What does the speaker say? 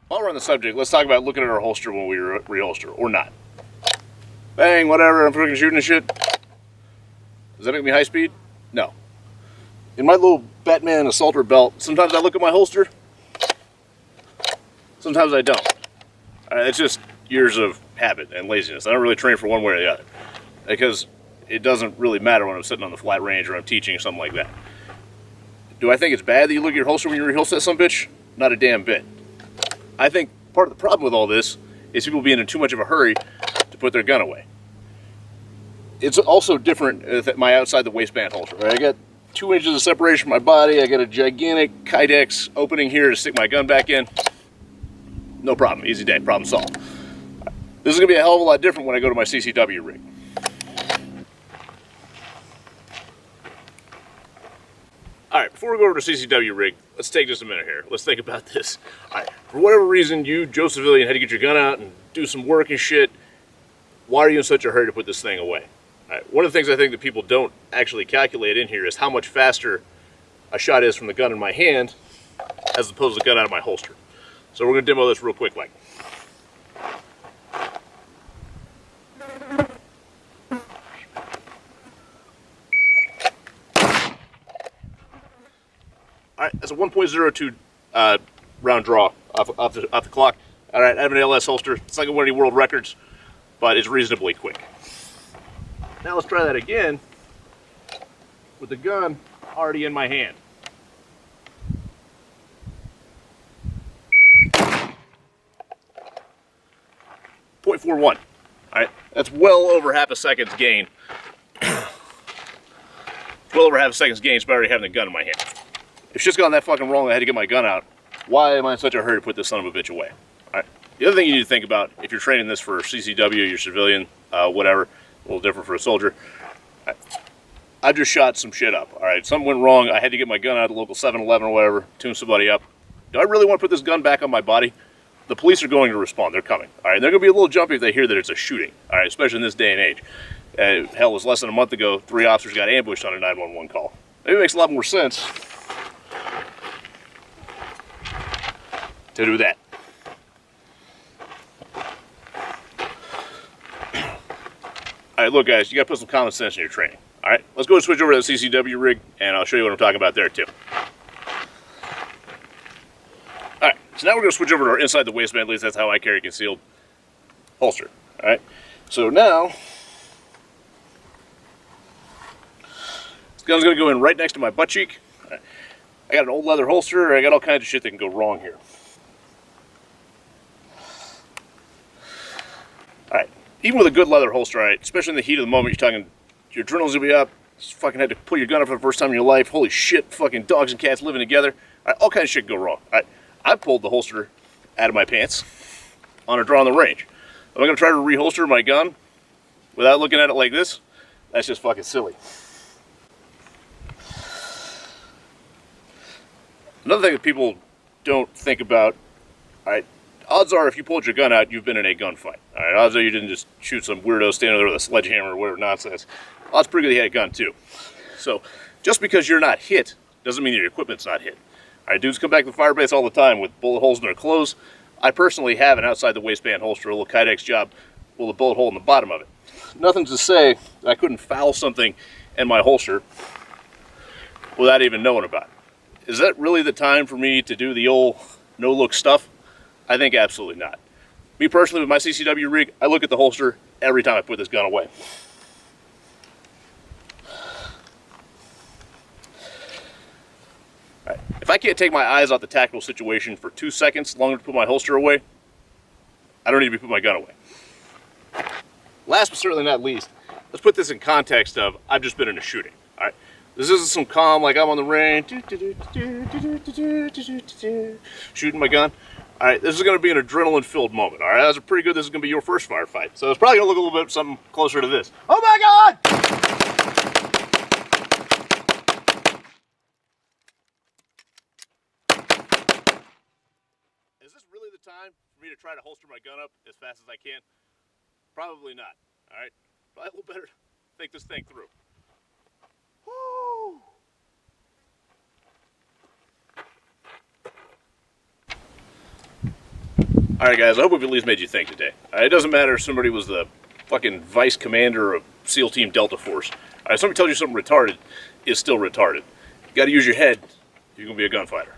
While we're on the subject, let's talk about looking at our holster when we reholster, or not. Bang, whatever, I'm freaking shooting and shit. Does that make me high speed? No. In my little Batman assaulter belt, sometimes I look at my holster, sometimes I don't. It's just years of habit and laziness. I don't really train for one way or the other, because it doesn't really matter when I'm sitting on the flat range or I'm teaching or something like that. Do I think it's bad that you look at your holster when you reholster that some bitch? Not a damn bit. I think part of the problem with all this is people being in too much of a hurry to put their gun away. It's also different with my outside the waistband holster. Right? I got 2 inches of separation from my body. I got a gigantic Kydex opening here to stick my gun back in. No problem, easy day, problem solved. This is gonna be a hell of a lot different when I go to my CCW rig. All right, before we go over to CCW rig, let's take just a minute here. Let's think about this. All right, for whatever reason, you, Joe Civilian, had to get your gun out and do some work and shit. Why are you in such a hurry to put this thing away? All right, one of the things I think that people don't actually calculate in here is how much faster a shot is from the gun in my hand as opposed to the gun out of my holster. So we're gonna demo this real quick, like. All right, that's a 1.02 round draw off the clock. All right, I have an ALS holster. It's not gonna win any world records, but it's reasonably quick. Now let's try that again with the gun already in my hand. .41. All right, that's well over half a second's gain. Well over half a second's gain just by already having the gun in my hand. If shit's gone that fucking wrong, I had to get my gun out. Why am I in such a hurry to put this son of a bitch away? All right. The other thing you need to think about, if you're training this for CCW, your civilian, whatever, a little different for a soldier. Right. I just shot some shit up. All right, something went wrong. I had to get my gun out of the local 7-Eleven or whatever, tune somebody up. Do I really want to put this gun back on my body? The police are going to respond. They're coming. All right, they're going to be a little jumpy if they hear that it's a shooting. All right, especially in this day and age. Hell, it was less than a month ago, 3 officers got ambushed on a 911 call. Maybe it makes a lot more sense to do that. All right, look guys, you gotta put some common sense in your training. All right, let's go and switch over to the CCW rig and I'll show you what I'm talking about there too. All right, so now we're gonna switch over to our inside the waistband, at least that's how I carry concealed holster. All right, so now, this gun's gonna go in right next to my butt cheek. Right. I got an old leather holster, I got all kinds of shit that can go wrong here. Alright, even with a good leather holster, right, especially in the heat of the moment, you're talking, your adrenaline's gonna be up, you fucking had to pull your gun up for the first time in your life, holy shit, fucking dogs and cats living together, all kinds of shit can go wrong. I pulled the holster out of my pants on a draw on the range. Am I gonna try to reholster my gun without looking at it like this? That's just fucking silly. Another thing that people don't think about, alright, odds are if you pulled your gun out, you've been in a gunfight. Alright, odds are you didn't just shoot some weirdo standing there with a sledgehammer or whatever nonsense. Odds pretty good he had a gun too. So, just because you're not hit, doesn't mean your equipment's not hit. Alright, dudes come back to the fire base all the time with bullet holes in their clothes. I personally have an outside the waistband holster, a little Kydex job, with a bullet hole in the bottom of it. Nothing to say that I couldn't foul something in my holster without even knowing about it. Is that really the time for me to do the old no-look stuff? I think absolutely not. Me personally, with my CCW rig, I look at the holster every time I put this gun away. Right. If I can't take my eyes off the tactical situation for 2 seconds longer to put my holster away, I don't need to be putting my gun away. Last but certainly not least, let's put this in context of I've just been in a shooting. All right. This isn't some calm, like I'm on the range, shooting my gun. All right, this is going to be an adrenaline-filled moment. All right, that's pretty good. This is going to be your first firefight, so it's probably going to look a little bit something closer to this. Oh my God! Is this really the time for me to try to holster my gun up as fast as I can? Probably not. All right, probably a little better think this thing through. Woo! Alright guys, I hope we've at least made you think today. It doesn't matter if somebody was the fucking vice commander of SEAL Team Delta Force. If somebody tells you something retarded, it's still retarded. You gotta use your head if you're gonna be a gunfighter.